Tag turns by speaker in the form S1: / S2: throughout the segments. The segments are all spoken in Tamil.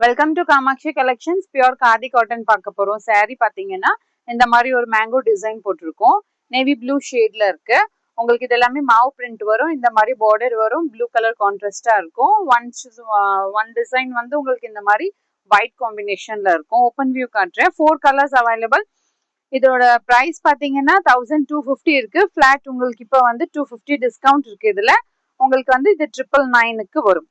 S1: Welcome to Kamakshi collections. Pure khadi cotton பார்க்க போறோம். saree பாத்தீங்கன்னா இந்த மாதிரி ஒரு மேங்கோ டிசைன் போட்டிருக்கோம். நேவி ப்ளூ ஷேட்ல இருக்கு. உங்களுக்கு இது எல்லாமே மாவு பிரிண்ட் வரும். இந்த மாதிரி பார்டர் வரும். ப்ளூ கலர் கான்ட்ராஸ்டா இருக்கும். ஒன் டிசைன் வந்து உங்களுக்கு இந்த மாதிரி ஒயிட் காம்பினேஷன்ல இருக்கும். ஓப்பன் வியூ காட்டுறேன். 4 கலர்ஸ் அவைலபிள். இதோட பிரைஸ் பாத்தீங்கன்னா 1250 இருக்கு. ஃபிளாட் உங்களுக்கு இப்போ வந்து 250 டிஸ்கவுண்ட் இருக்கு. இதுல உங்களுக்கு வந்து இது 999க்கு வரும்.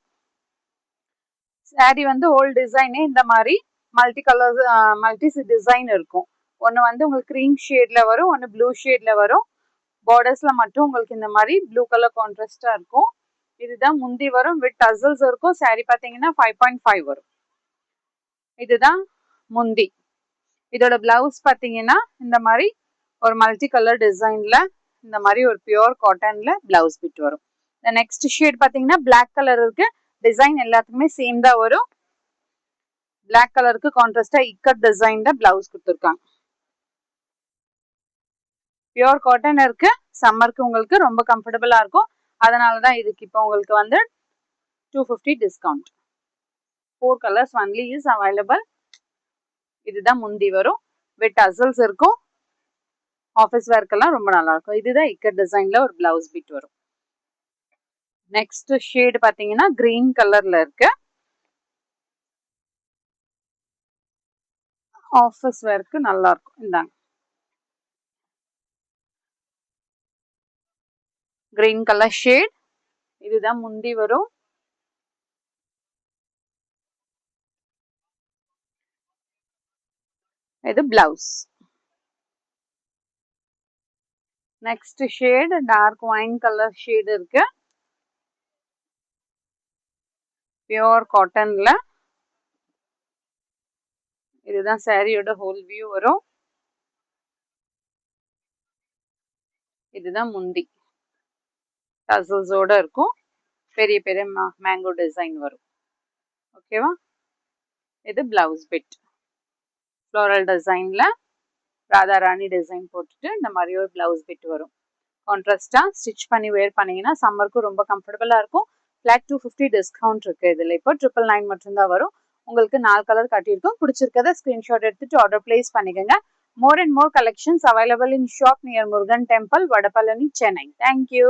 S1: சாரி வந்து ஓல்ட் டிசைனே இந்த மாதிரி மல்டி கலர்ஸ் மல்டி டிசைன் இருக்கும். ஒன்று வந்து உங்களுக்கு க்ரீம் ஷேட்ல வரும், ஒன்று ப்ளூ ஷேட்ல வரும். பார்டர்ஸ்ல மட்டும் உங்களுக்கு இந்த மாதிரி ப்ளூ கலர் கான்ட்ராஸ்டா இருக்கும். இதுதான் முந்தி வரும். வித் டசல்ஸ் இருக்கும். சாரி பார்த்தீங்கன்னா 5.5 வரும். இதுதான் முந்தி. இதோட பிளவுஸ் பார்த்தீங்கன்னா இந்த மாதிரி ஒரு மல்டி கலர் டிசைன்ல இந்த மாதிரி ஒரு பியூர் காட்டன்ல பிளவுஸ் பிட் வரும். நெக்ஸ்ட் ஷேட் பார்த்தீங்கன்னா பிளாக் கலர் இருக்கு. டிசைன் எல்லாத்துக்குமே சேம் தான் வரும். பிளாக் கலருக்கு கான்ட்ராஸ்டா இக்கட் டிசைன்ல பிளவுஸ் கொடுத்துருக்காங்க. பியூர் காட்டன் இருக்கு. சம்மருக்கு உங்களுக்கு ரொம்ப கம்ஃபர்டபுளா இருக்கும். அதனாலதான் இதுக்கு இப்போ உங்களுக்கு வந்து 250 discount. 4 colours only is available. இதுதான் முந்தி வரும். வித் அசல்ஸ் இருக்கும். ஆஃபீஸ் வேர்க்கெல்லாம் ரொம்ப நல்லா இருக்கும். இதுதான் இக்கட் டிசைன்ல ஒரு பிளவுஸ் பிட் வரும். நெக்ஸ்ட் ஷேட் பாத்தீங்கன்னா கிரீன் கலர்ல இருக்கு. ஆஃபீஸ் வேர்க்கு நல்லா இருக்கும். இந்தாங்க கிரீன் கலர் ஷேட். இதுதான் முந்தி வரும். இது blouse. Next shade dark wine colour shade இருக்கு. பியூர் காட்டன்ல. இதுதான் சாரியோட ஹோல் வியூ வரும். இதுதான் முந்தி. டசல்ஸோட இருக்கும். பெரிய பெரிய மேங்கோ டிசைன் வரும். ஓகேவா? இது பிளவுஸ் பிட். ஃப்ளோரல் டிசைன்ல ராதாராணி டிசைன் போட்டுட்டு இந்த மாதிரி ஒரு பிளவுஸ் பிட் வரும். கான்ட்ராஸ்டா ஸ்டிச் பண்ணி வேர் பண்ணீங்கன்னா சம்மருக்கு ரொம்ப கம்ஃபர்டபுளா இருக்கும். ஃபிளாட் 250 டிஸ்கவுண்ட் இருக்கு. இதுல இப்போ 999 மட்டும்தான் வரும். உங்களுக்கு 4 கலர் காட்டியிருக்கும். பிடிச்சிருக்கத ஸ்கிரீன்ஷாட் எடுத்துட்டு ஆர்டர் பிளேஸ் பண்ணிக்கோங்க. More and more collections available in shop near Murugan Temple, Vadapalani, Chennai. Thank you.